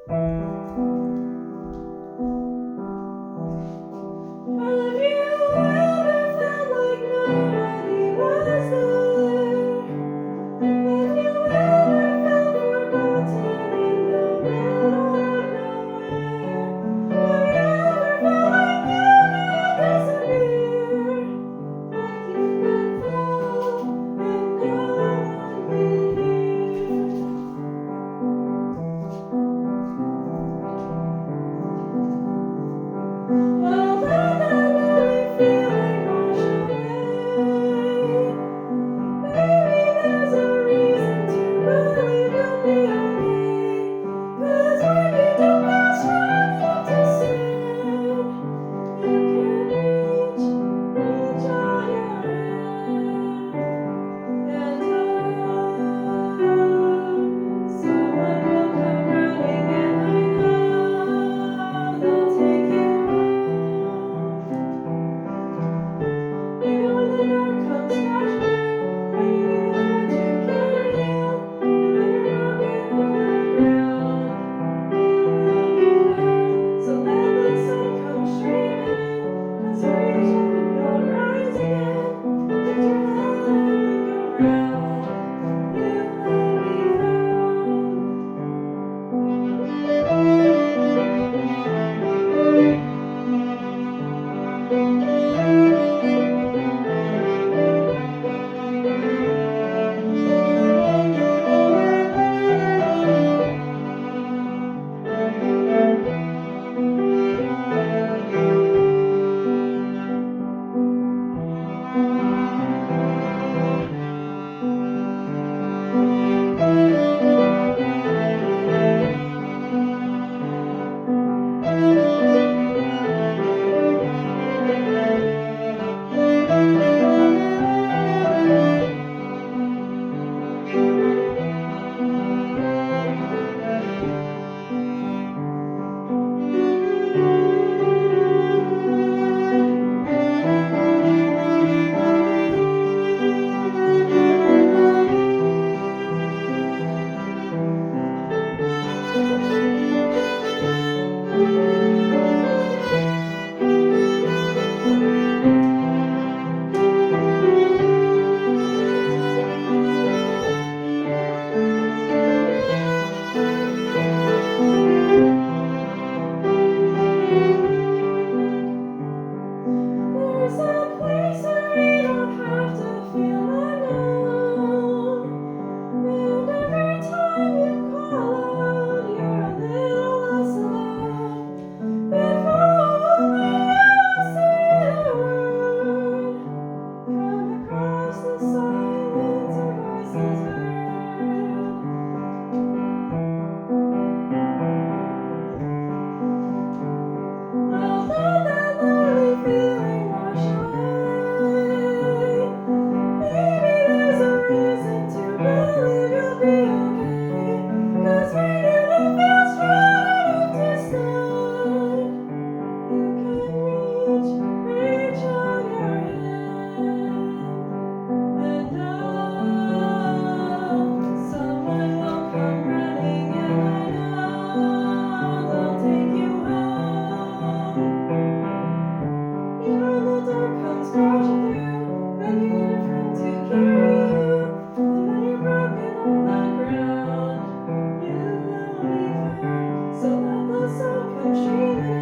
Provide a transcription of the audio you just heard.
Have you ever felt like nobody was there? Have you ever felt forgotten in the middle of nowhere? Have you ever felt like you disappeared? Like you've been found and no one will hear? Well, let that lonely feeling wash away. Maybe there's a reason to believe you'll be okay. 'Cause when you don't feel strong enough to stand, you can reach out your hand. And someone will come running, and I know they'll take you home. Even when the dark comes crashing down, and you need a friend to carry you, and when you're broken on the ground, you will be found. So let the sun come streaming in, 'cause you reach up and you'll rise again. Lift your head and look around, you will be found. There's a place where we don't have to feel alone. And every time you call out, you're a little less alone. If only you'll say a word from across the silence, our voices heard. Well, let that lonely feeling wash away. Maybe there's a reason to believe you'll be okay. 'Cause when you don't feel strong enough to stand, you can reach out your hand. And someone will come running, and I know they'll take you home. Even when the dark comes crashing through, and you need a friend to carry you, and when you're broken on the ground, you will be found. So let the sun come streaming